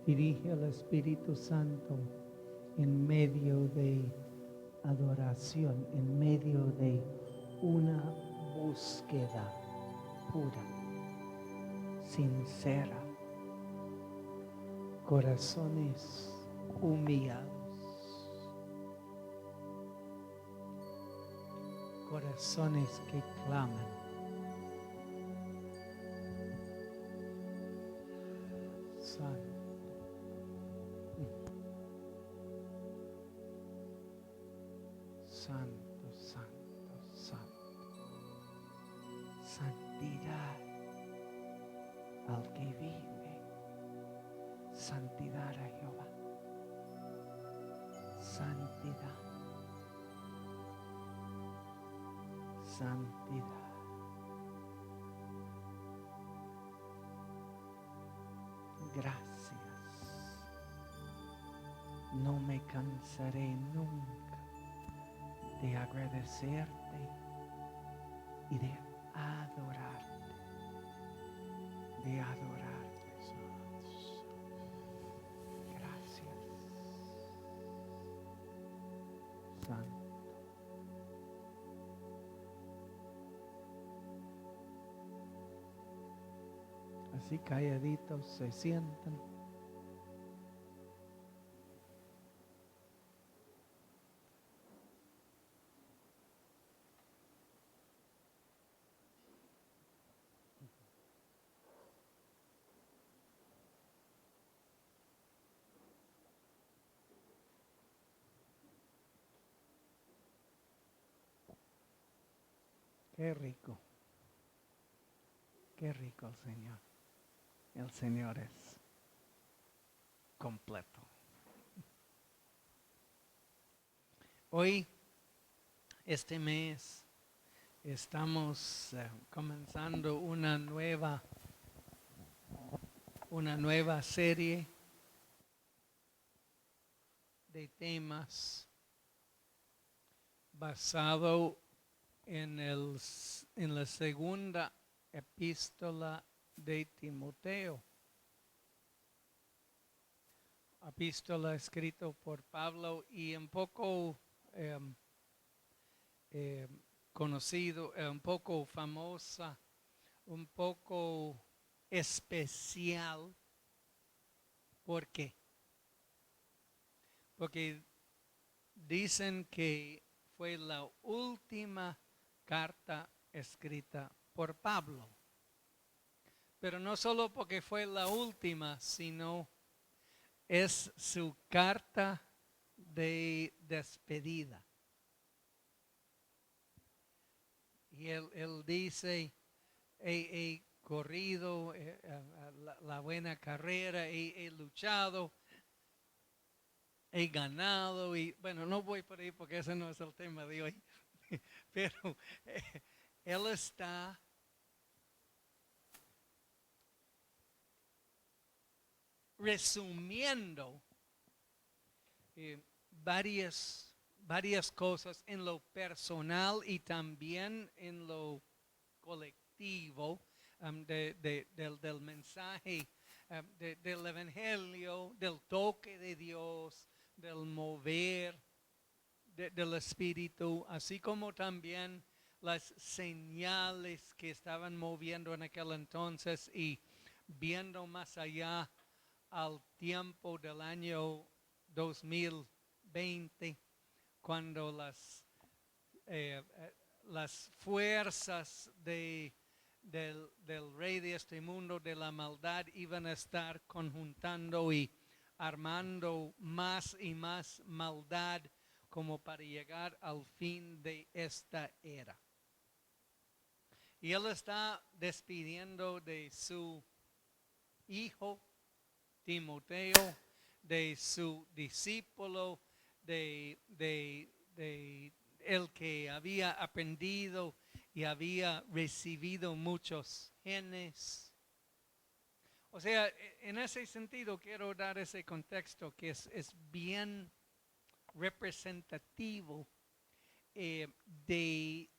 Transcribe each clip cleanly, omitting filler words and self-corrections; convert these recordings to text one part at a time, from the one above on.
Dirige al Espíritu Santo en medio de adoración, en medio de una búsqueda pura, sincera, corazones humillados, corazones que claman. Santo. Santo, santo, santo. Santidad al que vive. Santidad a Jehová. Santidad. Santidad. Gracias. No me cansaré nunca de agradecerte y de adorarte. De adorarte. Gracias. Santo. Así calladitos se sientan. Qué rico. Qué rico el Señor. El Señor es completo. Hoy, este mes, estamos comenzando una nueva serie de temas basado en la segunda epístola de Timoteo. Epístola escrita por Pablo y un poco conocido, un poco famosa, un poco especial. ¿Por qué? Porque dicen que fue la última carta escrita por Pablo. Pero no solo porque fue la última, sino es su carta de despedida. Y él dice, he corrido la buena carrera, he luchado, he ganado. Y bueno, no voy por ahí porque ese no es el tema de hoy. Pero él está resumiendo varias cosas en lo personal y también en lo colectivo del mensaje, del evangelio, del toque de Dios, del mover del Espíritu, así como también las señales que estaban moviendo en aquel entonces y viendo más allá al tiempo del año 2020, cuando las fuerzas del rey de este mundo, de la maldad, iban a estar conjuntando y armando más y más maldad como para llegar al fin de esta era. Y él está despidiendo de su hijo Timoteo, de su discípulo, de el que había aprendido y había recibido muchos genes. O sea, en ese sentido quiero dar ese contexto que es bien representativo del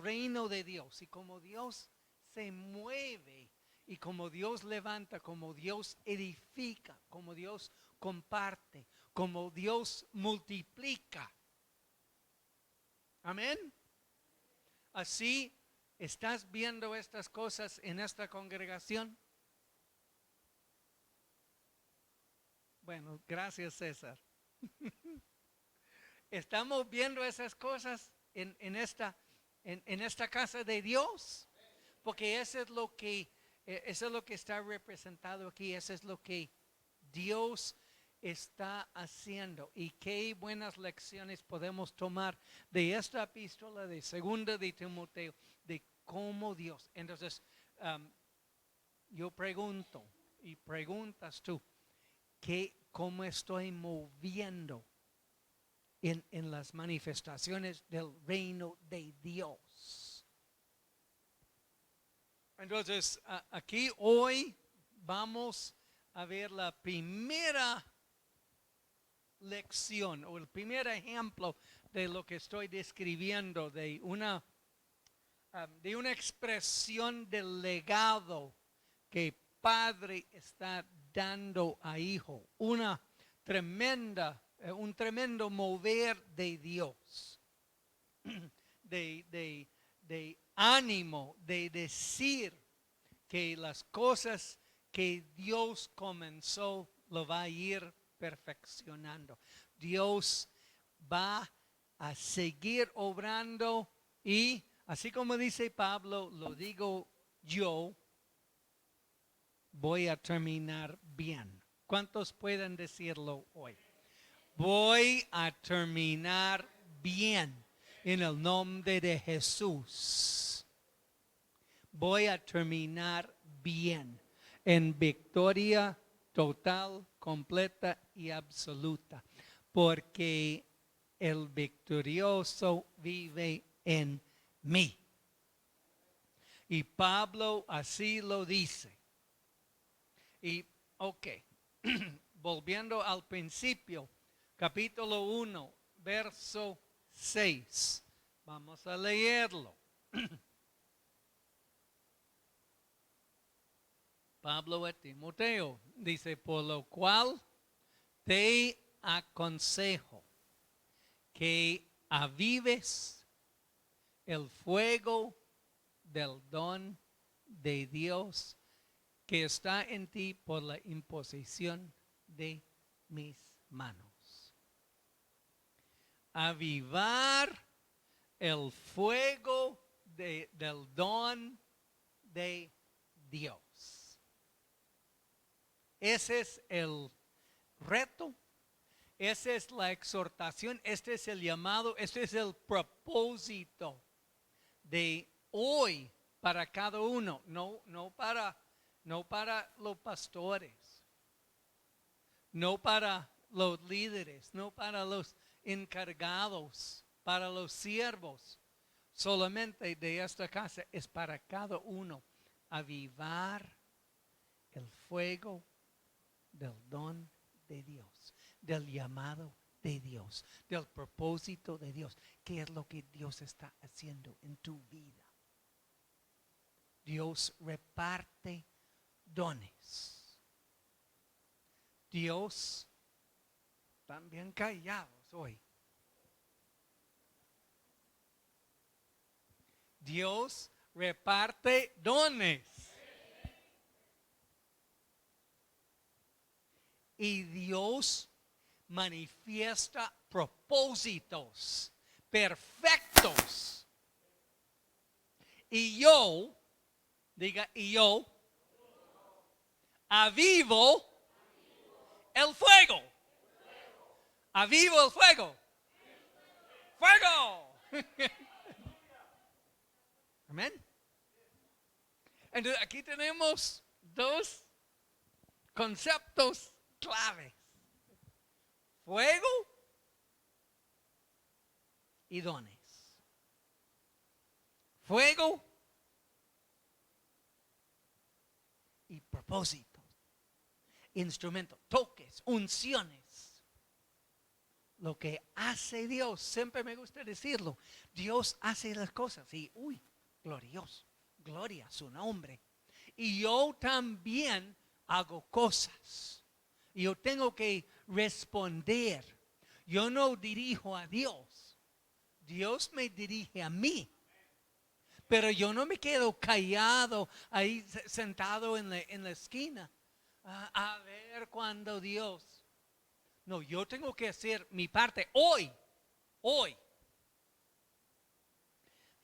reino de Dios y cómo Dios se mueve Y como Dios levanta, como Dios edifica, como Dios comparte, como Dios multiplica. Amén. Así, ¿estás viendo estas cosas en esta congregación? Bueno, gracias César. ¿Estamos viendo esas cosas en esta casa de Dios? Porque eso es lo que está representado aquí, eso es lo que Dios está haciendo. Y qué buenas lecciones podemos tomar de esta epístola de segunda de Timoteo, de cómo Dios. Entonces, yo pregunto y preguntas tú, ¿cómo estoy moviendo en las manifestaciones del reino de Dios? Entonces, aquí hoy vamos a ver la primera lección o el primer ejemplo de lo que estoy describiendo, de una expresión del legado que padre está dando a hijo, un tremendo mover de Dios, de ánimo, de decir que las cosas que Dios comenzó lo va a ir perfeccionando. Dios va a seguir obrando y así como dice Pablo, lo digo yo, voy a terminar bien. ¿Cuántos pueden decirlo hoy? Voy a terminar bien en el nombre de Jesús. Voy a terminar bien en victoria total, completa y absoluta, porque el victorioso vive en mí. Y Pablo así lo dice. Y ok, volviendo al principio, capítulo 1, verso 6. Vamos a leerlo. Pablo a Timoteo dice, por lo cual te aconsejo que avives el fuego del don de Dios que está en ti por la imposición de mis manos. Avivar el fuego del don de Dios. Ese es el reto, esa es la exhortación, este es el llamado, este es el propósito de hoy para cada uno, no para los pastores, no para los líderes, no para los encargados, para los siervos, solamente de esta casa, es para cada uno avivar el fuego del don de Dios, del llamado de Dios, del propósito de Dios. ¿Qué es lo que Dios está haciendo en tu vida? Dios reparte dones. Dios, también callados hoy. Dios reparte dones. Y Dios manifiesta propósitos perfectos. Y yo, diga, y yo avivo el fuego. Avivo el fuego. Fuego. Amén. Entonces aquí tenemos dos conceptos claves. Fuego y dones. Fuego y propósito. Instrumentos, toques, unciones. Lo que hace Dios, siempre me gusta decirlo, Dios hace las cosas y, glorioso, gloria a su nombre. Y yo también hago cosas. Y yo tengo que responder. Yo no dirijo a Dios. Dios me dirige a mí. Pero yo no me quedo callado ahí sentado en la esquina. A ver cuando Dios. No, yo tengo que hacer mi parte hoy. Hoy.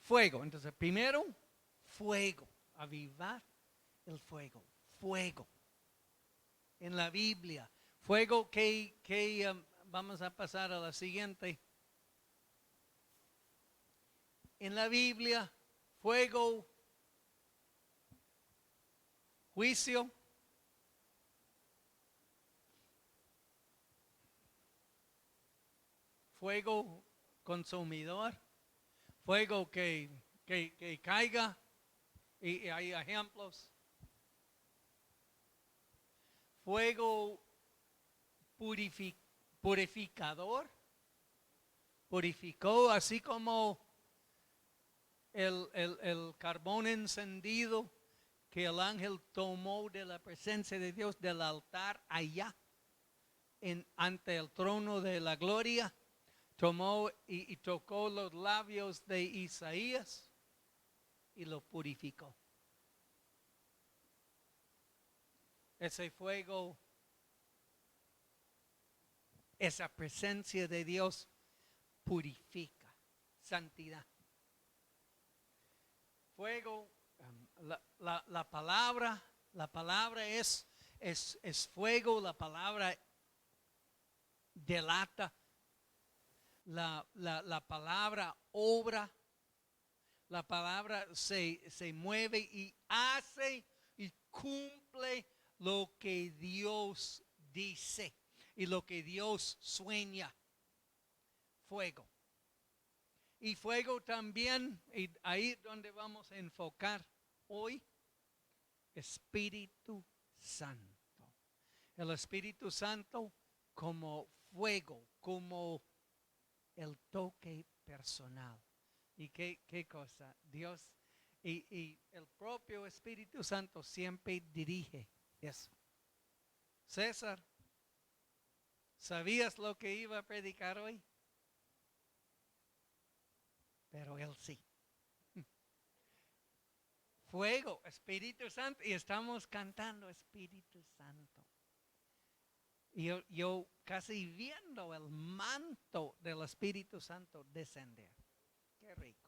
Fuego. Entonces, primero, fuego. Avivar el fuego. Fuego. En la Biblia. Fuego que vamos a pasar a la siguiente. En la Biblia, fuego, juicio, fuego consumidor, fuego que caiga, y hay ejemplos. Fuego purificador, purificó, así como el carbón encendido que el ángel tomó de la presencia de Dios del altar allá ante el trono de la gloria, tomó y tocó los labios de Isaías y lo purificó. Ese fuego, esa presencia de Dios purifica, santidad. Fuego, la palabra es fuego, la palabra delata, la palabra obra, la palabra se mueve y hace y cumple lo que Dios dice y lo que Dios sueña. Fuego. Y fuego también, y ahí donde vamos a enfocar hoy, Espíritu Santo. El Espíritu Santo como fuego, como el toque personal. ¿Y qué cosa? Dios y el propio Espíritu Santo siempre dirige eso. César, ¿sabías lo que iba a predicar hoy? Pero él sí. Fuego, Espíritu Santo, y estamos cantando Espíritu Santo. Y yo casi viendo el manto del Espíritu Santo descender. Qué rico.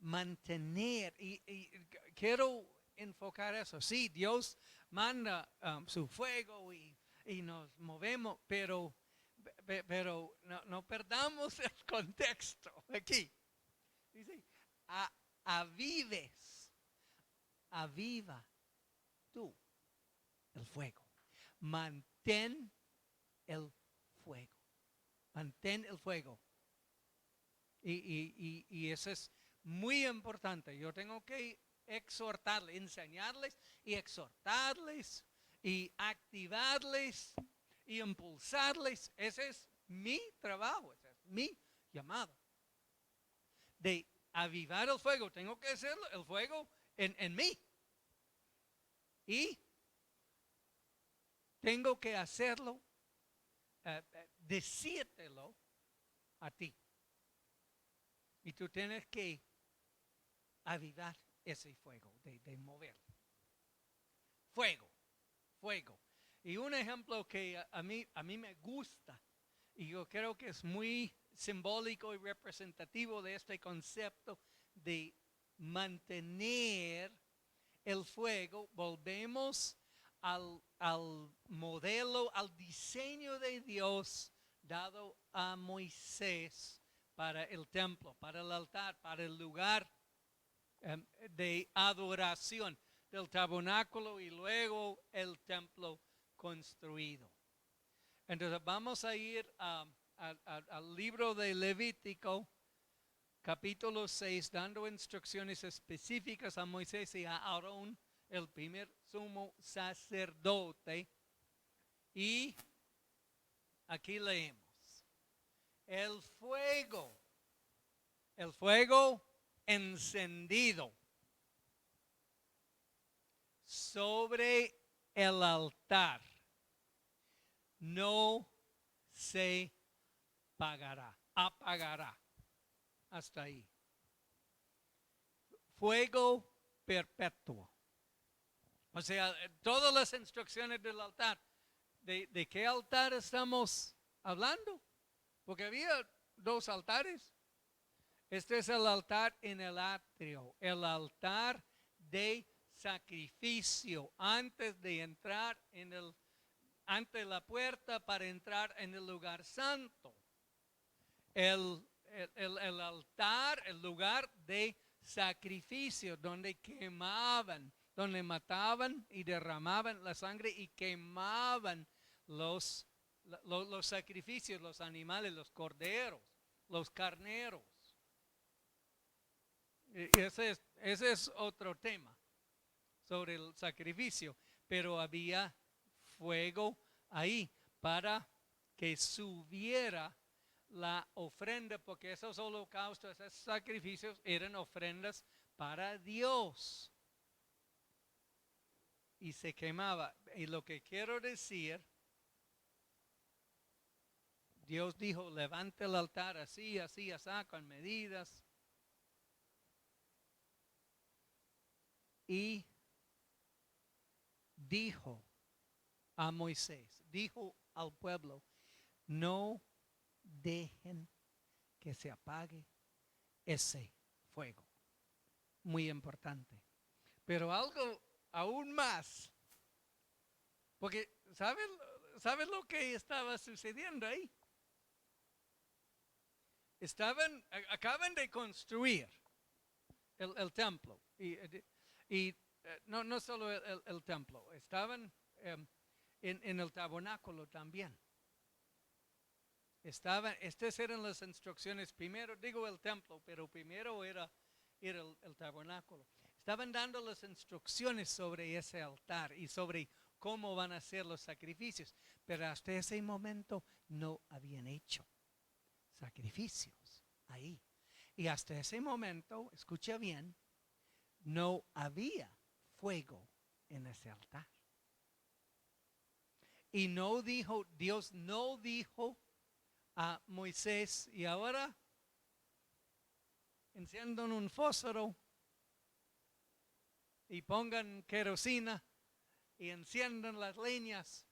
Mantener, y quiero enfocar eso. Sí, Dios manda su fuego y nos movemos, pero no perdamos el contexto aquí. Dice, avives, aviva tú el fuego. Mantén el fuego. Mantén el fuego. Y eso es muy importante. Yo tengo que exhortarles, enseñarles y exhortarles y activarles y impulsarles. Ese es mi trabajo, ese es mi llamado. De avivar el fuego, tengo que hacerlo, el fuego en mí. Y tengo que hacerlo, decírtelo a ti. Y tú tienes que avivar ese fuego, de mover. Fuego, fuego. Y un ejemplo que a mí me gusta, y yo creo que es muy simbólico y representativo de este concepto de mantener el fuego, volvemos al modelo, al diseño de Dios dado a Moisés para el templo, para el altar, para el lugar de adoración del tabernáculo y luego el templo construido. Entonces vamos a ir al libro de Levítico, capítulo 6, dando instrucciones específicas a Moisés y a Aarón, el primer sumo sacerdote. Y aquí leemos, el fuego encendido sobre el altar no se apagará. Hasta ahí. Fuego perpetuo. O sea, todas las instrucciones del altar. ¿De qué altar estamos hablando? Porque había dos altares. Este es el altar en el atrio, el altar de sacrificio antes de entrar ante la puerta para entrar en el lugar santo. El altar, el lugar de sacrificio, donde quemaban, donde mataban y derramaban la sangre y quemaban los sacrificios, los animales, los corderos, los carneros. Y ese es otro tema sobre el sacrificio, pero había fuego ahí para que subiera la ofrenda, porque esos holocaustos, esos sacrificios eran ofrendas para Dios. Y se quemaba. Y lo que quiero decir, Dios dijo, levante el altar así, así, así, con medidas. Y dijo a Moisés, dijo al pueblo, no dejen que se apague ese fuego. Muy importante. Pero algo aún más, porque ¿saben lo que estaba sucediendo ahí? Acaban de construir el templo y no solo el templo, estaban en el tabernáculo también. Estas eran las instrucciones, primero digo el templo, pero primero era el tabernáculo. Estaban dando las instrucciones sobre ese altar y sobre cómo van a ser los sacrificios, pero hasta ese momento no habían hecho sacrificios ahí. Y hasta ese momento, escucha bien, no había fuego en ese altar. Y Dios no dijo a Moisés, y ahora enciendan un fósforo y pongan querosina y enciendan las leñas.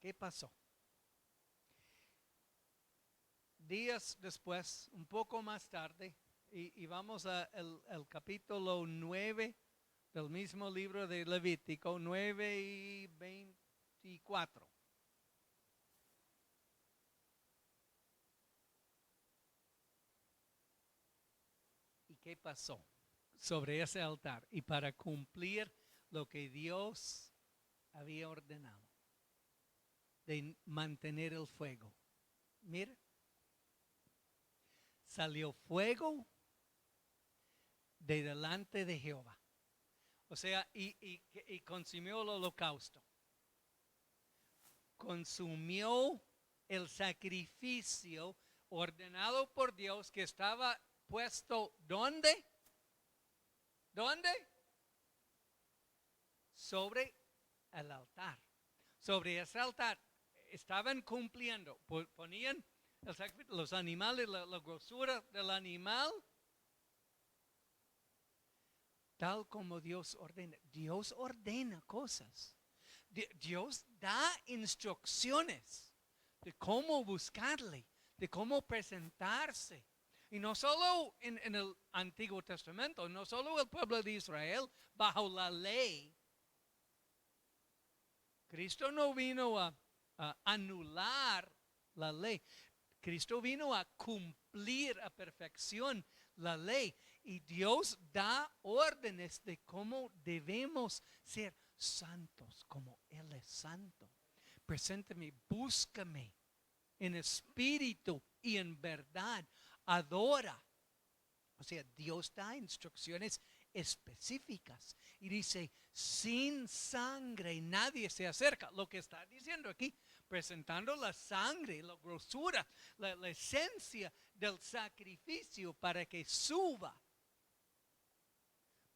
¿Qué pasó? Días después, un poco más tarde, y vamos al capítulo 9 del mismo libro de Levítico, 9 y 24. ¿Y qué pasó sobre ese altar? Y para cumplir lo que Dios había ordenado, de mantener el fuego. Mire, salió fuego de delante de Jehová. O sea, y consumió el holocausto. Consumió el sacrificio ordenado por Dios que estaba puesto ¿dónde? ¿Dónde? Sobre el altar. Sobre ese altar estaban cumpliendo, ponían los animales, la grosura del animal, tal como Dios ordena. Dios ordena cosas. Dios da instrucciones de cómo buscarle, de cómo presentarse. Y no solo en el Antiguo Testamento, no solo el pueblo de Israel bajo la ley. Cristo no vino a anular la ley. Cristo vino a cumplir a perfección la ley. Y Dios da órdenes de cómo debemos ser santos, como Él es santo. Preséntame, búscame en espíritu y en verdad. Adora. O sea, Dios da instrucciones específicas y dice, sin sangre nadie se acerca. Lo que está diciendo aquí, presentando la sangre, la grosura, la esencia del sacrificio para que suba.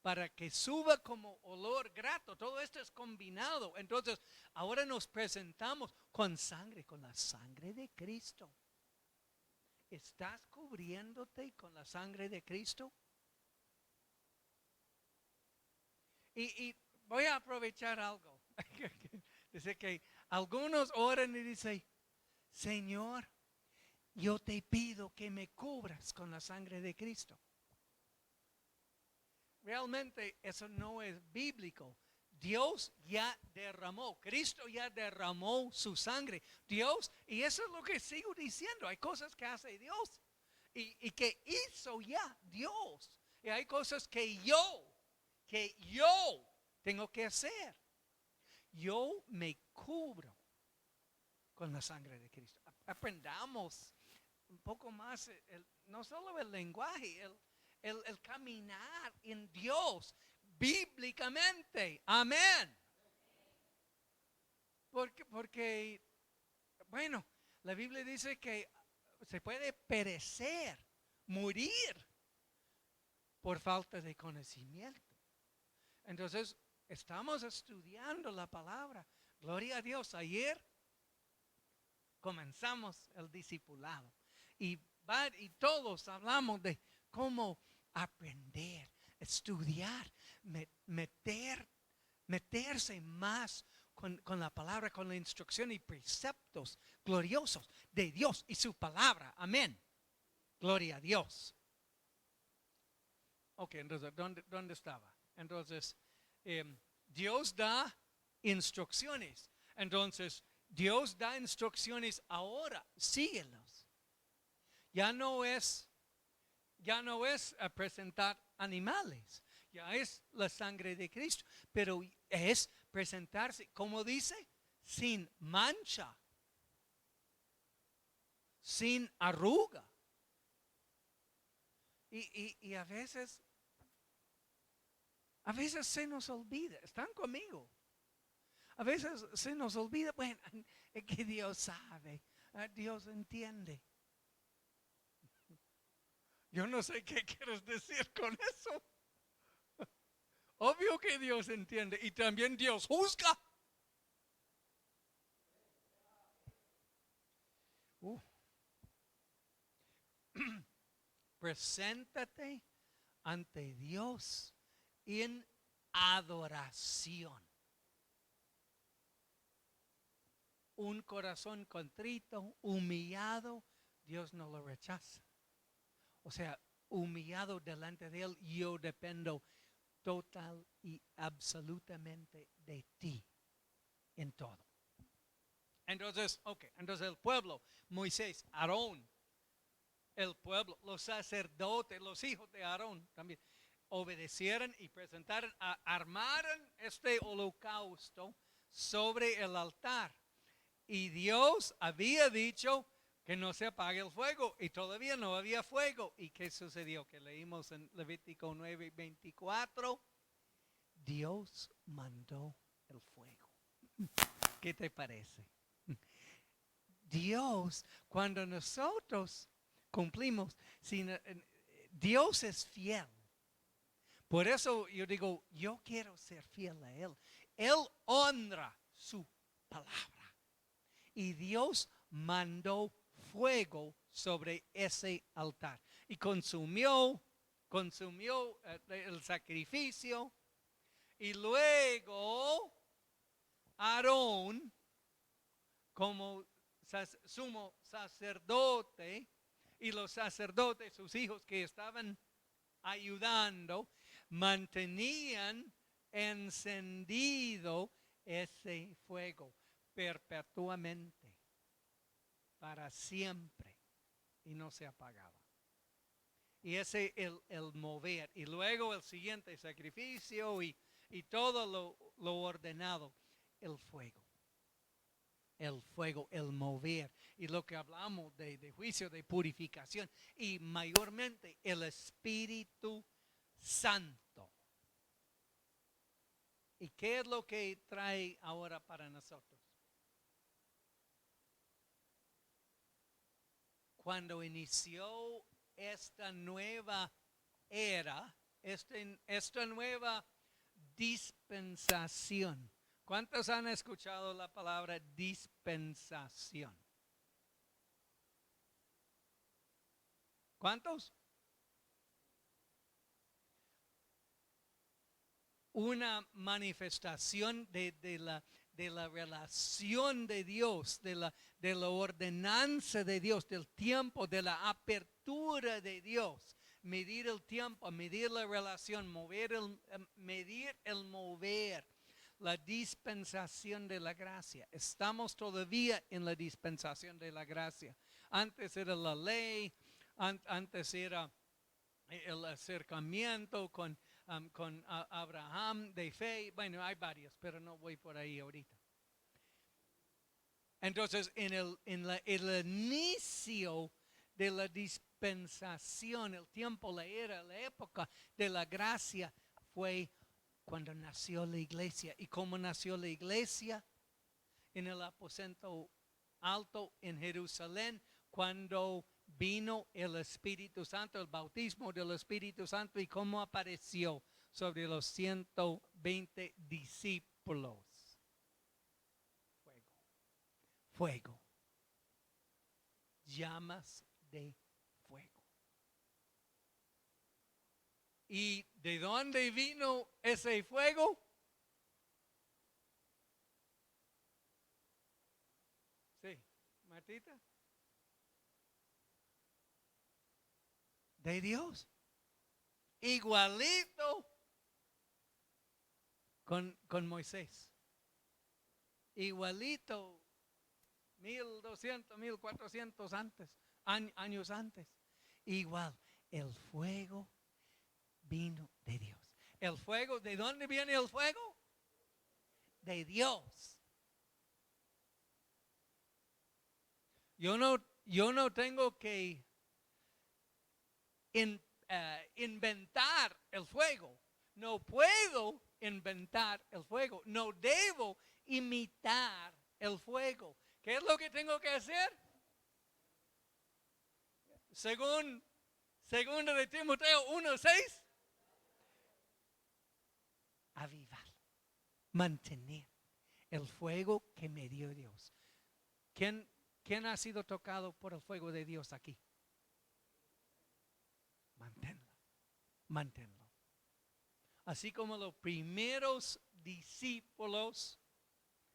para que suba como olor grato. Todo esto es combinado. Entonces, ahora nos presentamos con sangre, con la sangre de Cristo. ¿Estás cubriéndote con la sangre de Cristo? Y voy a aprovechar algo. Dice que algunos oran y dicen, Señor, yo te pido que me cubras con la sangre de Cristo. Realmente eso no es bíblico. Dios ya derramó, Cristo ya derramó su sangre. Dios, y eso es lo que sigo diciendo, hay cosas que hace Dios y que hizo ya Dios. Y hay cosas que yo tengo que hacer. Yo me cubro con la sangre de Cristo. Aprendamos un poco más, no solo el lenguaje, el caminar en Dios bíblicamente. Amén. Porque, bueno, la Biblia dice que se puede perecer, morir por falta de conocimiento. Entonces, estamos estudiando la palabra. Gloria a Dios. Ayer comenzamos el discipulado y todos hablamos de cómo aprender, estudiar, meterse más con la palabra, con la instrucción y preceptos gloriosos de Dios y su palabra. Amén. Gloria a Dios. Ok, entonces, ¿dónde estaba? Entonces, Dios da instrucciones. Entonces, Dios da instrucciones ahora, síguelos. Ya no es presentar animales, ya es la sangre de Cristo, pero es presentarse, como dice, sin mancha, sin arruga. Y a veces se nos olvida, están conmigo. A veces se nos olvida, bueno, es que Dios sabe, Dios entiende. Yo no sé qué quieres decir con eso. Obvio que Dios entiende y también Dios juzga. Preséntate ante Dios en adoración. Un corazón contrito, humillado, Dios no lo rechaza. O sea, humillado delante de Él, yo dependo total y absolutamente de ti en todo. Entonces, entonces el pueblo, Moisés, Aarón, el pueblo, los sacerdotes, los hijos de Aarón también obedecieron y presentaron, armaron este holocausto sobre el altar. Y Dios había dicho que no se apague el fuego y todavía no había fuego. ¿Y qué sucedió? Que leímos en Levítico 9:24, Dios mandó el fuego. ¿Qué te parece? Dios, cuando nosotros cumplimos, Dios es fiel. Por eso yo digo, yo quiero ser fiel a Él. Él honra su palabra. Y Dios mandó fuego sobre ese altar. Y consumió el sacrificio. Y luego Aarón, como sumo sacerdote, y los sacerdotes, sus hijos que estaban ayudando, mantenían encendido ese fuego perpetuamente, para siempre, y no se apagaba. Y ese el mover, y luego el siguiente sacrificio y todo lo ordenado, el fuego. El fuego, el mover, y lo que hablamos de juicio, de purificación, y mayormente el Espíritu Santo. ¿Y qué es lo que trae ahora para nosotros? Cuando inició esta nueva era, esta nueva dispensación. ¿Cuántos han escuchado la palabra dispensación? ¿Cuántos? Una manifestación de la relación de Dios, de la ordenanza de Dios, del tiempo, de la apertura de Dios. Medir el tiempo, medir la relación, medir el mover, la dispensación de la gracia. Estamos todavía en la dispensación de la gracia. Antes era la ley, antes era el acercamiento con Abraham de fe. Bueno, hay varios, pero no voy por ahí ahorita. Entonces, en el inicio de la dispensación, el tiempo, la era, la época de la gracia fue cuando nació la iglesia. ¿Y cómo nació la iglesia? En el aposento alto en Jerusalén, cuando vino el Espíritu Santo, el bautismo del Espíritu Santo, y cómo apareció sobre los 120 discípulos. Fuego. Llamas de fuego. ¿Y de dónde vino ese fuego? Sí, Martita. De Dios. Igualito con Moisés. Igualito 1200, 1400 años antes. Igual, el fuego vino de Dios. El fuego, ¿de dónde viene el fuego? De Dios. Yo no tengo que inventar el fuego. No puedo inventar el fuego. No debo imitar el fuego. ¿Qué es lo que tengo que hacer? Según de Timoteo 1:6. Avivar, mantener el fuego que me dio Dios. ¿Quién ha sido tocado por el fuego de Dios aquí? Manténlo. Así como los primeros discípulos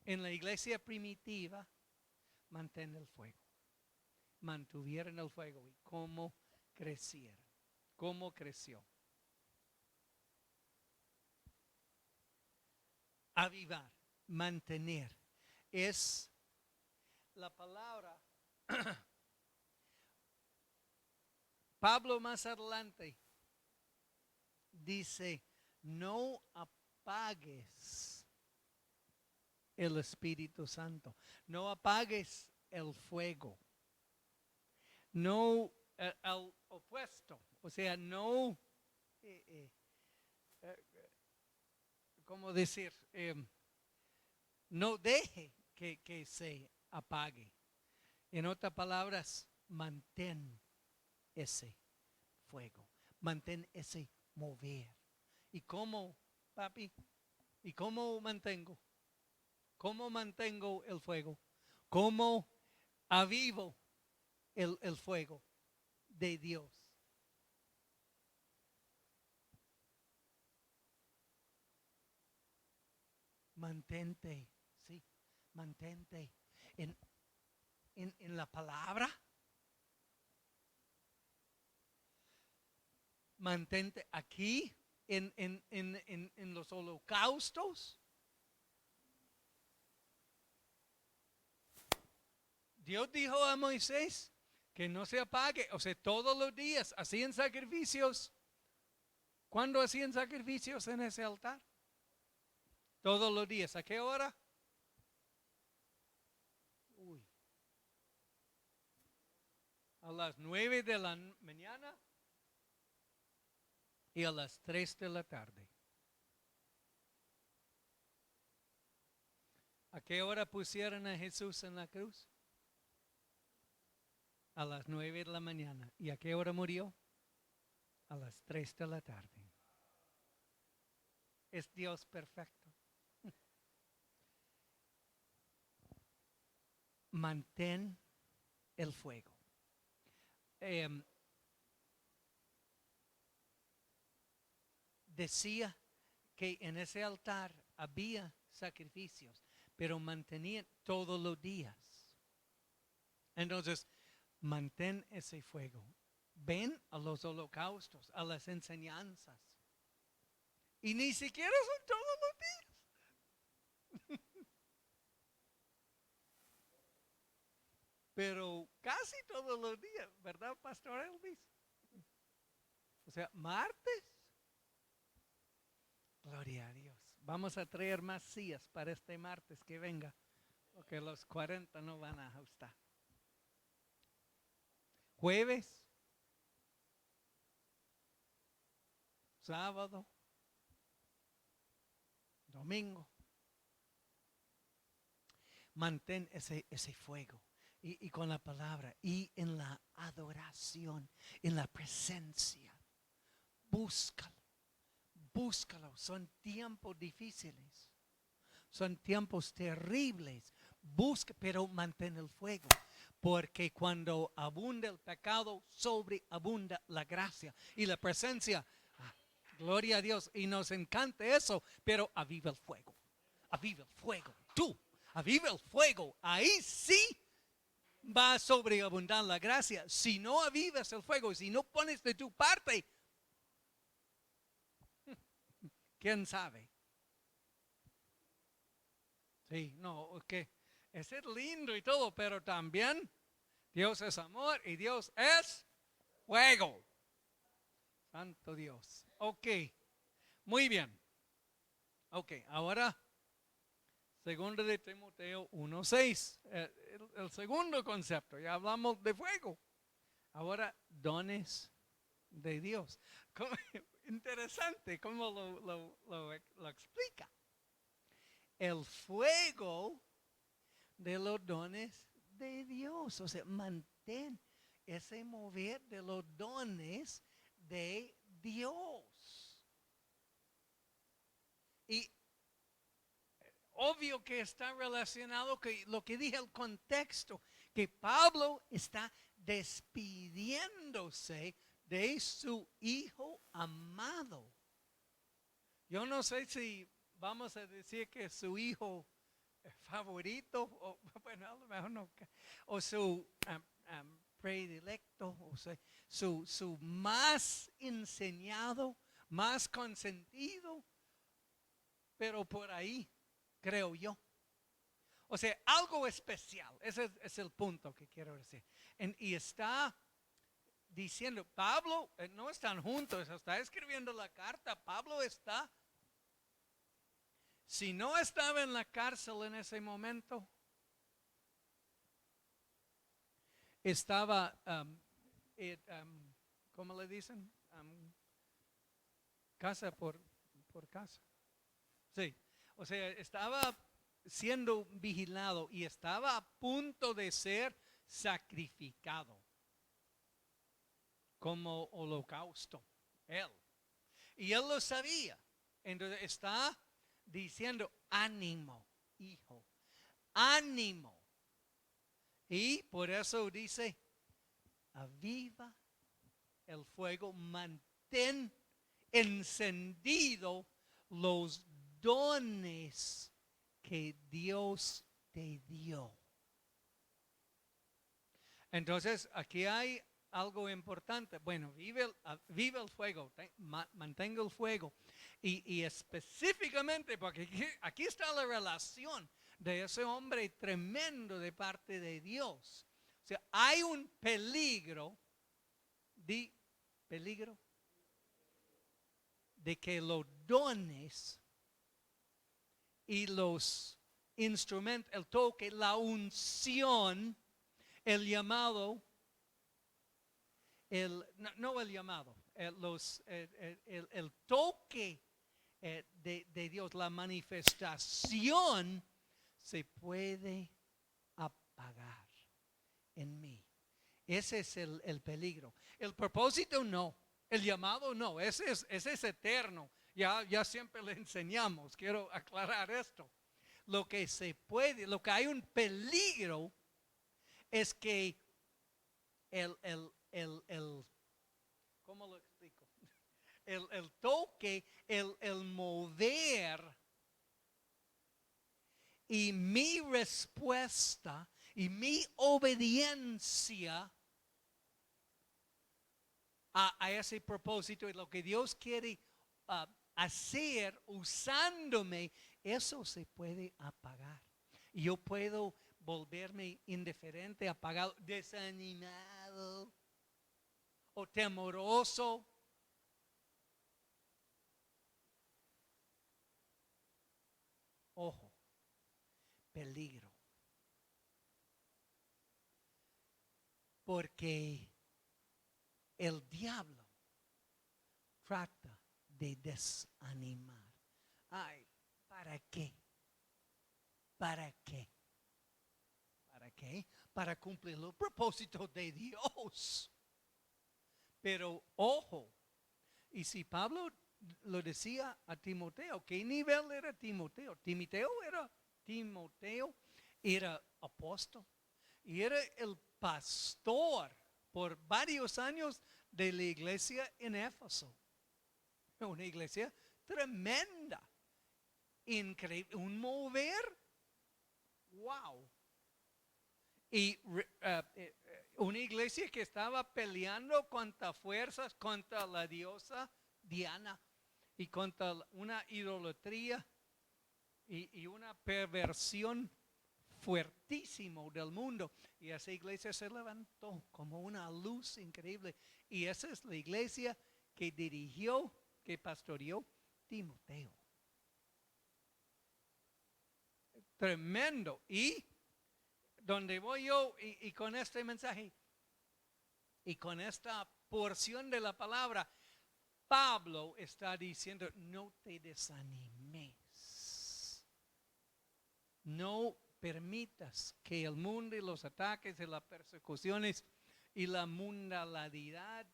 en la iglesia primitiva, mantén el fuego. Mantuvieron el fuego y cómo crecieron. ¿Cómo creció? Avivar, mantener. Es la palabra. Pablo más adelante dice, no apagues el Espíritu Santo. No apagues el fuego. No, el opuesto. O sea, no, ¿cómo decir? No deje que se apague. En otras palabras, mantén ese fuego. Mantén ese mover. ¿Y cómo, papi? ¿Y cómo mantengo? ¿Cómo mantengo el fuego? ¿Cómo avivo el fuego de Dios? Mantente, sí, mantente en la palabra. Mantente aquí en los holocaustos. Dios dijo a Moisés que no se apague, o sea, todos los días hacían sacrificios. ¿Cuándo hacían sacrificios en ese altar? Todos los días. ¿A qué hora? A las 9 de la mañana y a las 3 de la tarde. ¿A qué hora pusieron a Jesús en la cruz? A las 9 de la mañana. ¿Y a qué hora murió? A las 3 de la tarde. es Dios perfecto. Mantén el fuego. Decía que en ese altar había sacrificios, pero mantenían todos los días. Entonces, mantén ese fuego. Ven a los holocaustos, a las enseñanzas. Y ni siquiera son todos los días. Pero casi todos los días, ¿verdad, Pastor Elvis? O sea, martes. Gloria a Dios. Vamos a traer más sillas para este martes que venga, porque los 40 no van a ajustar. Jueves, sábado, domingo. Mantén ese fuego. Y con la palabra, y en la adoración, en la presencia. Búscalo, búscalo. Son tiempos difíciles, son tiempos terribles. Busca, pero mantén el fuego. Porque cuando abunda el pecado, sobreabunda la gracia y la presencia. Gloria a Dios. Y nos encanta eso, pero aviva el fuego. Aviva el fuego. Tú, aviva el fuego. Ahí sí va a sobreabundar la gracia. Si no avivas el fuego, si no pones de tu parte, ¿quién sabe? Sí, no, que es lindo y todo, pero también Dios es amor y Dios es fuego. Santo Dios. Ok, muy bien. Ok, ahora, segundo de Timoteo 1:6. El segundo concepto, ya hablamos de fuego. Ahora, dones de Dios. Interesante cómo lo explica. El fuego de los dones de Dios. O sea, mantén ese mover de los dones de Dios. Y obvio que está relacionado con lo que dije, el contexto, que Pablo está despidiéndose de su hijo amado. Yo no sé si vamos a decir que su hijo favorito, o bueno, a lo mejor no, o su predilecto, o sea, su más enseñado, más consentido, pero por ahí, creo yo. O sea, algo especial, ese es el punto que quiero decir. Y está diciendo, Pablo, no están juntos, está escribiendo la carta, Pablo está. Si no estaba en la cárcel en ese momento, estaba, ¿cómo le dicen? Casa por casa. Sí, o sea, estaba siendo vigilado y estaba a punto de ser sacrificado como holocausto. Él. Y él lo sabía. Entonces está diciendo, ánimo, hijo, ánimo. Y por eso dice, aviva el fuego, mantén encendido los dones que Dios te dio. Entonces, aquí hay algo importante. Bueno, vive el fuego, mantenga el fuego. Y específicamente, porque aquí está la relación de ese hombre tremendo de parte de Dios. O sea, hay un peligro, de que los dones y los instrumentos, el toque, la unción, el llamado, no el llamado, el toque de Dios, la manifestación se puede apagar en mí. Ese es el peligro. El propósito no, el llamado no, ese es eterno. Ya siempre le enseñamos, quiero aclarar esto. Lo que se puede, lo que hay un peligro es que ¿cómo lo explico? El toque, el mover y mi respuesta y mi obediencia a ese propósito y lo que Dios quiere hacer usándome, eso se puede apagar. Y yo puedo volverme indiferente, apagado, desanimado o temoroso. Ojo, peligro. Porque el diablo trata de desanimar. Ay, ¿para qué? ¿Para qué? ¿Para qué? Para cumplir los propósitos de Dios. Pero ojo, y si Pablo lo decía a Timoteo, ¿qué nivel era Timoteo? Timoteo era apóstol y era el pastor por varios años de la iglesia en Éfeso. Una iglesia tremenda, increíble, un mover, wow. Y una iglesia que estaba peleando contra fuerzas, contra la diosa Diana y contra una idolatría y una perversión fuertísimo del mundo. Y esa iglesia se levantó como una luz increíble. Y esa es la iglesia que dirigió, que pastoreó Timoteo. Tremendo. Y donde voy yo y con este mensaje y con esta porción de la palabra, Pablo está diciendo, no te desanimes. No permitas que el mundo y los ataques y las persecuciones y la mundanalidad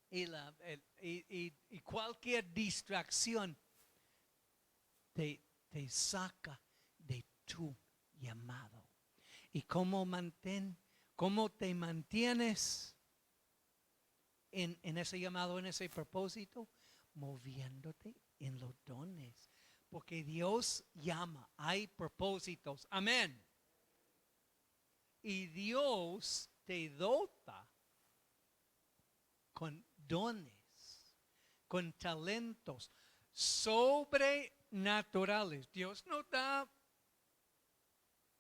y cualquier distracción te saca de tu llamado. ¿Y cómo te mantienes en ese llamado, en ese propósito? Moviéndote en los dones. Porque Dios llama, hay propósitos. Amén. Y Dios te dota con dones, con talentos sobrenaturales. Dios nos da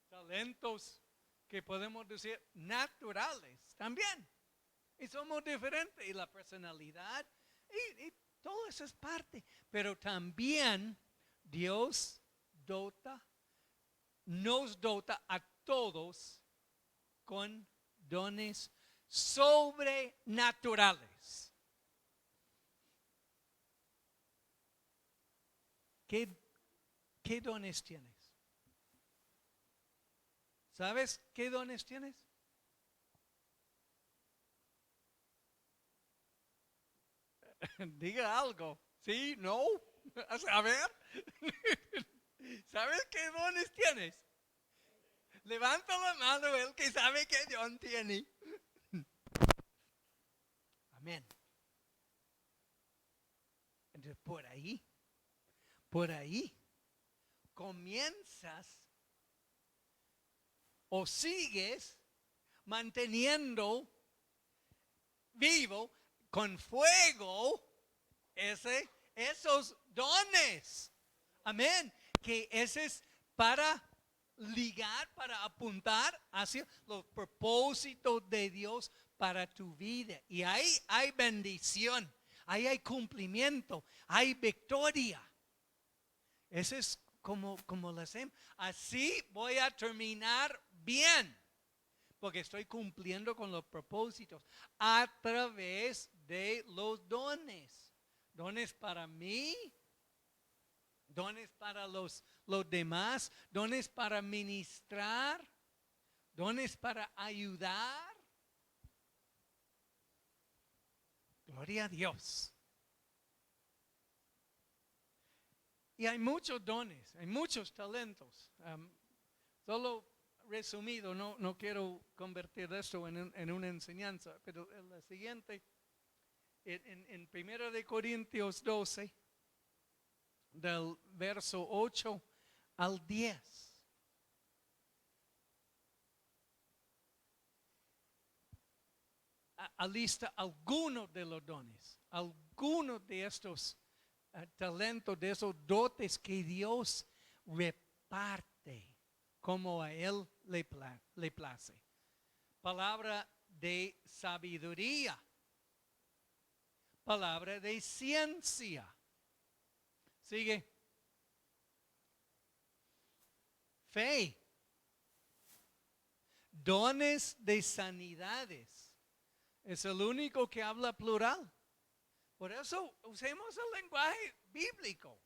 talentos que podemos decir naturales también. Y somos diferentes. Y la personalidad y todo eso es parte. Pero también Dios nos dota a todos con dones sobrenaturales. ¿Qué dones tienes? ¿Sabes qué dones tienes? Diga algo. ¿Sí? ¿No? A ver. ¿Sabes qué dones tienes? Levanta la mano el que sabe qué don tiene. Amén. Entonces por ahí, comienzas o sigues manteniendo vivo con fuego esos dones. Amén. Que ese es para ligar, para apuntar hacia los propósitos de Dios para tu vida. Y ahí hay bendición, ahí hay cumplimiento, hay victoria. Ese es como lo hacemos. Así voy a terminar bien, porque estoy cumpliendo con los propósitos a través de los dones. Dones para mí, dones para los demás, dones para ministrar, dones para ayudar. Gloria a Dios. Y hay muchos dones, hay muchos talentos. Solo resumido, no quiero convertir esto en una enseñanza, pero en la siguiente, en 1 de Corintios 12, del verso 8 al 10. Alista algunos de los dones, algunos de estos talentos, de esos dotes que Dios reparte como a Él le place. Palabra de sabiduría, palabra de ciencia. Sigue. Fe. Dones de sanidades. Es el único que habla plural. Por eso usemos el lenguaje bíblico.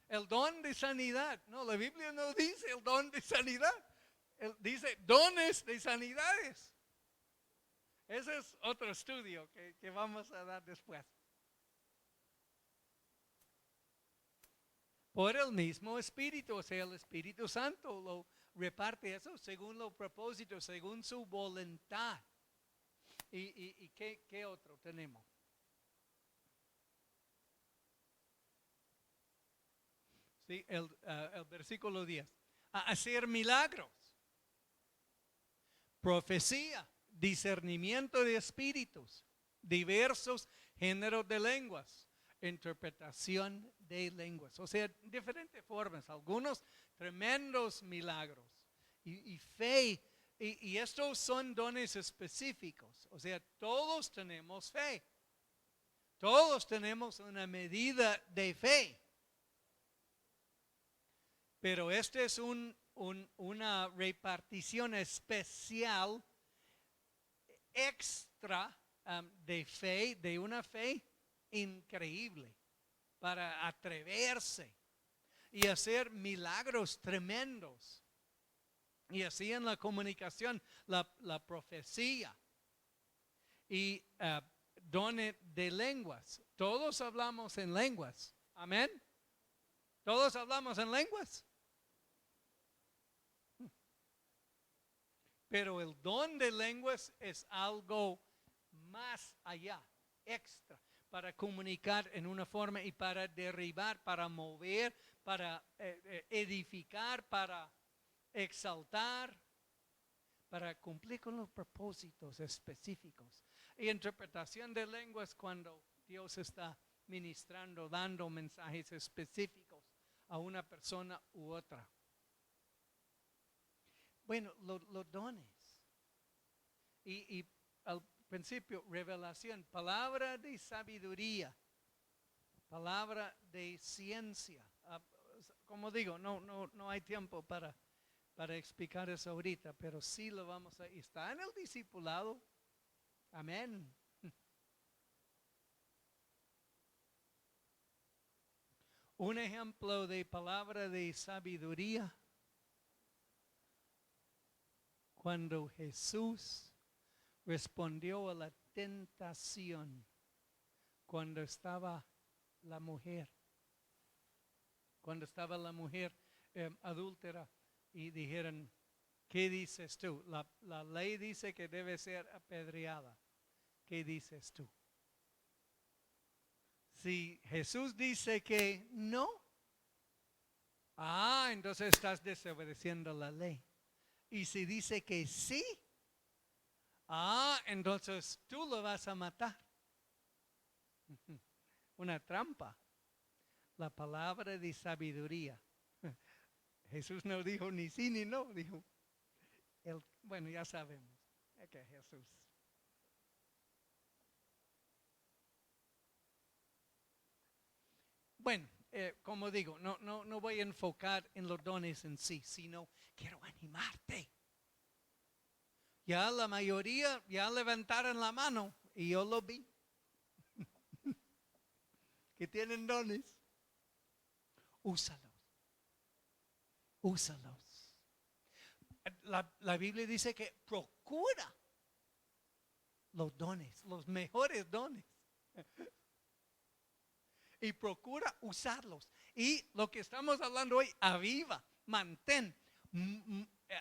El don de sanidad. No, la Biblia no dice el don de sanidad. Dice dones de sanidades. Ese es otro estudio que vamos a dar después. Por el mismo Espíritu, o sea, el Espíritu Santo lo reparte eso según los propósitos, según su voluntad. ¿Y qué otro tenemos? Sí, el versículo 10. Hacer milagros, profecía, discernimiento de espíritus, diversos géneros de lenguas, interpretación de lenguas. O sea, diferentes formas, algunos tremendos milagros y fe. Y estos son dones específicos. O sea, todos tenemos fe. Todos tenemos una medida de fe. Pero esta es una repartición especial, extra de fe, de una fe increíble, para atreverse y hacer milagros tremendos. Y así en la comunicación, la profecía y dones de lenguas. Todos hablamos en lenguas. Amén. Todos hablamos en lenguas. Pero el don de lenguas es algo más allá, extra, para comunicar en una forma y para derribar, para mover, para edificar, para exaltar, para cumplir con los propósitos específicos. Y interpretación de lenguas cuando Dios está ministrando, dando mensajes específicos a una persona u otra. Bueno, los dones. Y al principio, revelación, palabra de sabiduría, palabra de ciencia. Como digo, no hay tiempo para explicar eso ahorita, pero sí lo vamos a... Está en el discipulado. Amén. Un ejemplo de palabra de sabiduría. Cuando Jesús respondió a la tentación, cuando estaba la mujer adúltera y dijeron, ¿qué dices tú? La ley dice que debe ser apedreada. ¿Qué dices tú? Si Jesús dice que no, entonces estás desobedeciendo la ley. Y si dice que sí, entonces tú lo vas a matar. Una trampa. La palabra de sabiduría. Jesús no dijo ni sí ni no, dijo. Bueno, ya sabemos que Jesús. Bueno, como digo, no voy a enfocar en los dones en sí, sino quiero animarte. Ya la mayoría ya levantaron la mano y yo lo vi. Que tienen dones. Úsalos. Úsalos. La Biblia dice que procura los dones, los mejores dones. Y procura usarlos. Y lo que estamos hablando hoy, aviva, mantén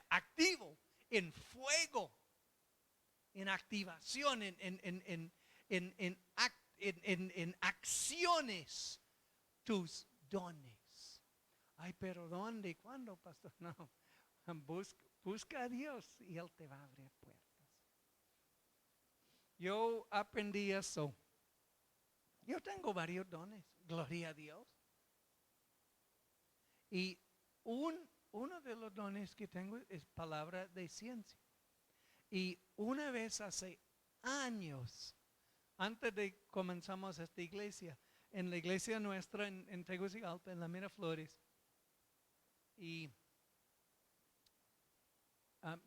activo, en fuego, en activación, en acciones, tus dones. Ay, pero ¿dónde? ¿Cuándo, pastor? No, busca a Dios y Él te va a abrir puertas. Yo aprendí eso. Yo tengo varios dones, gloria a Dios. Y uno de los dones que tengo es palabra de ciencia. Y una vez hace años, antes de comenzamos esta iglesia, en la iglesia nuestra en Tegucigalpa, en la Miraflores, y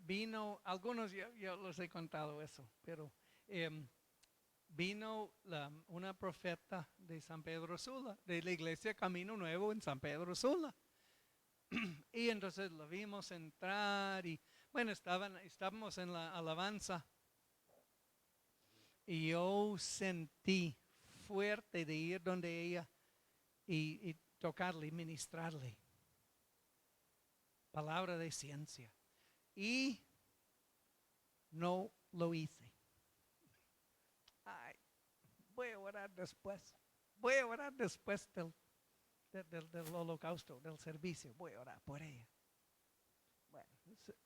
vino, algunos yo los he contado eso, pero vino una profeta de San Pedro Sula, de la iglesia Camino Nuevo en San Pedro Sula. Y entonces lo vimos entrar y bueno, estábamos en la alabanza y yo sentí fuerte de ir donde ella y tocarle, ministrarle. Palabra de ciencia. Y no lo hice. Ay, voy a orar después. Voy a orar después del holocausto, del servicio. Voy a orar por ella. Bueno,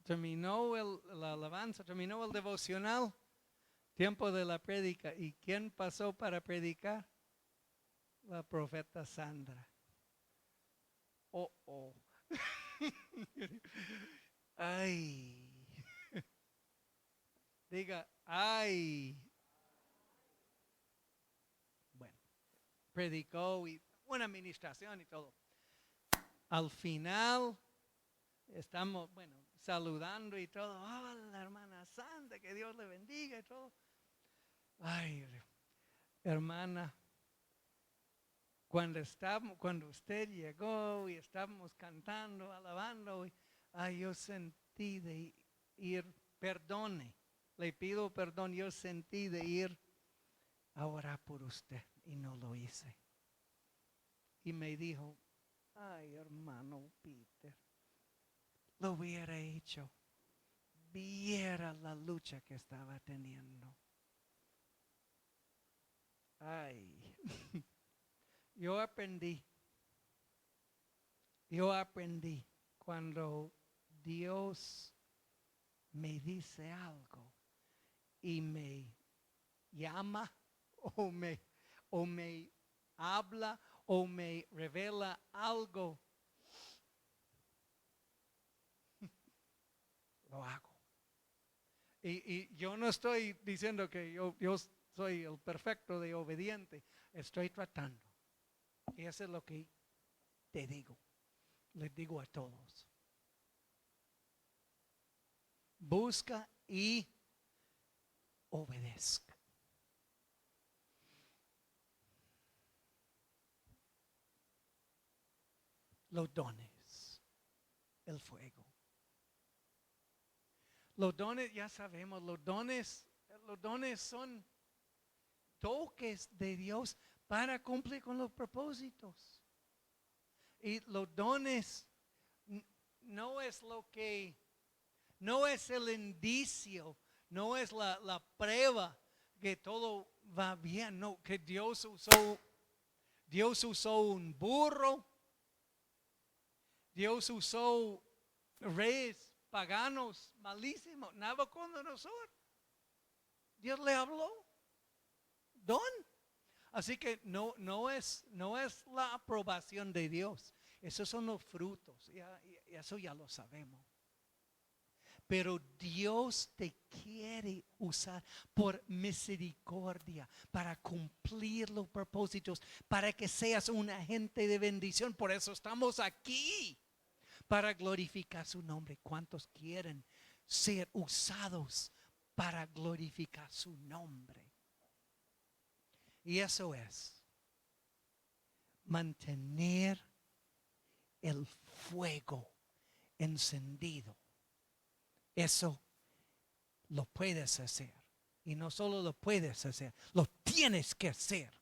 terminó la alabanza, terminó el devocional, tiempo de la prédica. ¿Y quién pasó para predicar? La profeta Sandra. Oh. Ay. Diga, ay. Bueno, predicó y una administración y todo. Al final estamos, bueno, saludando y todo. Oh, la hermana Santa, que Dios le bendiga y todo. Ay, hermana, cuando usted llegó y estábamos cantando, alabando, yo sentí de ir, perdone, le pido perdón, yo sentí de ir a orar por usted y no lo hice. Y me dijo, ay, hermano Peter, lo hubiera hecho, viera la lucha que estaba teniendo. Ay, yo aprendí cuando Dios me dice algo y me llama o me habla o me revela algo, lo hago. Y yo no estoy diciendo que yo soy el perfecto de obediente, estoy tratando. Y eso es lo que te digo, les digo a todos. Busca y obedezca. Los dones, el fuego. Los dones, ya sabemos, los dones son toques de Dios para cumplir con los propósitos. Y los dones no es el indicio, no es la prueba que todo va bien, no, que Dios usó un burro, Dios usó reyes paganos malísimos, Nabucodonosor. Dios le habló, don. Así que no es la aprobación de Dios. Esos son los frutos, eso ya lo sabemos. Pero Dios te quiere usar por misericordia para cumplir los propósitos, para que seas un agente de bendición. Por eso estamos aquí, para glorificar su nombre. ¿Cuántos quieren ser usados para glorificar su nombre? Y eso es mantener el fuego encendido. Eso lo puedes hacer. Y no solo lo puedes hacer, lo tienes que hacer.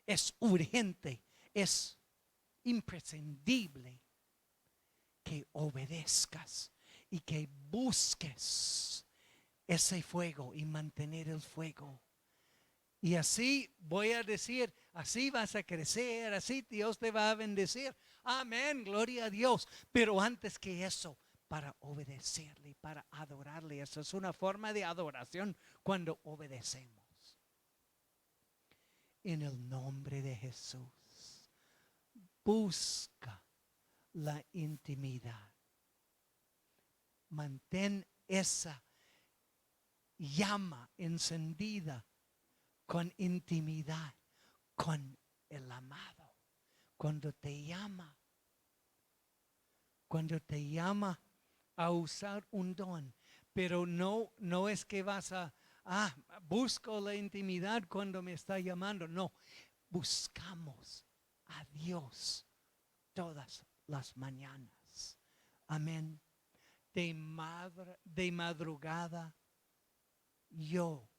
Es urgente, es imprescindible que obedezcas y que busques ese fuego y mantener el fuego. Y así voy a decir, así vas a crecer, así Dios te va a bendecir. Amén, gloria a Dios. Pero antes que eso, para obedecerle, para adorarle. Eso es una forma de adoración cuando obedecemos. En el nombre de Jesús, busca la intimidad. Mantén esa llama encendida con intimidad con el amado. Cuando te llama a usar un don, pero no es que vas a, busco la intimidad cuando me está llamando. No, buscamos a Dios todas las mañanas. Amén. De madrugada, yo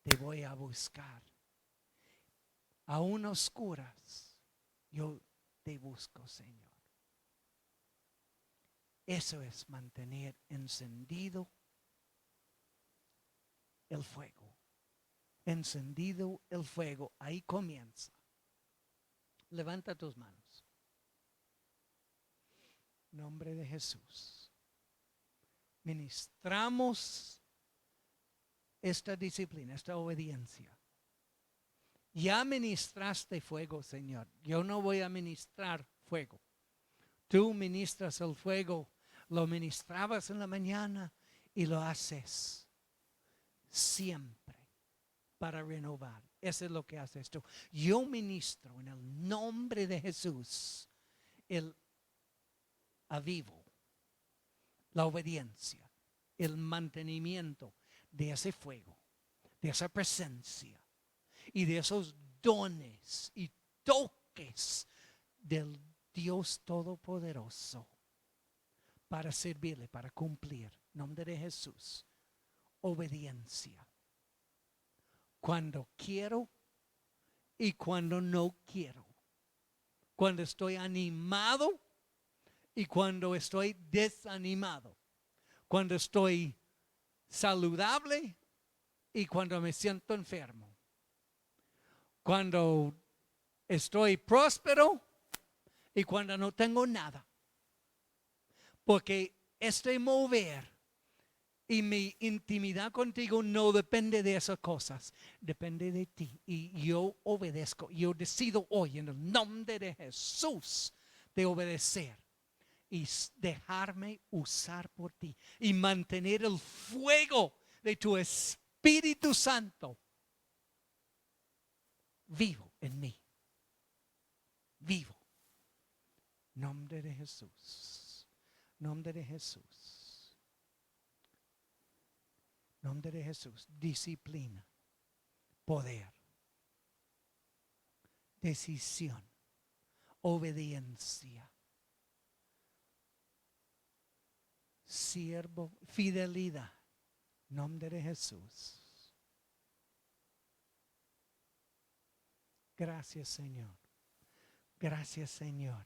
te voy a buscar. Aún oscuras, yo te busco, Señor. Eso es mantener encendido el fuego. Encendido el fuego. Ahí comienza. Levanta tus manos. Nombre de Jesús. Ministramos esta disciplina, esta obediencia. Ya ministraste fuego, Señor. Yo no voy a ministrar fuego. Tú ministras el fuego. Lo ministrabas en la mañana y lo haces siempre para renovar. Eso es lo que haces tú. Yo ministro en el nombre de Jesús el avivo, la obediencia, el mantenimiento de ese fuego, de esa presencia y de esos dones y toques del Dios Todopoderoso para servirle, para cumplir. Nombre de Jesús. Obediencia. Cuando quiero y cuando no quiero. Cuando estoy animado y cuando estoy desanimado. Cuando estoy saludable y cuando me siento enfermo. Cuando estoy próspero y cuando no tengo nada. Porque este mover y mi intimidad contigo no depende de esas cosas. Depende de ti. Y yo obedezco. Yo decido hoy en el nombre de Jesús de obedecer. Y dejarme usar por ti. Y mantener el fuego de tu Espíritu Santo vivo en mí. Vivo. Nombre de Jesús. Nombre de Jesús. Nombre de Jesús. Disciplina. Poder. Decisión. Obediencia. Siervo. Fidelidad. Nombre de Jesús. Gracias, Señor. Gracias, Señor.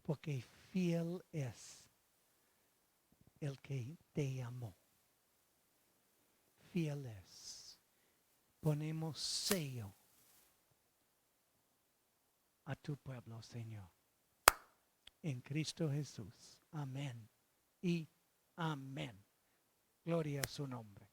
Porque fiel es el que te llamó. Fiel es. Ponemos sello a tu pueblo, Señor. En Cristo Jesús. Amén. Y amén. Gloria a su nombre.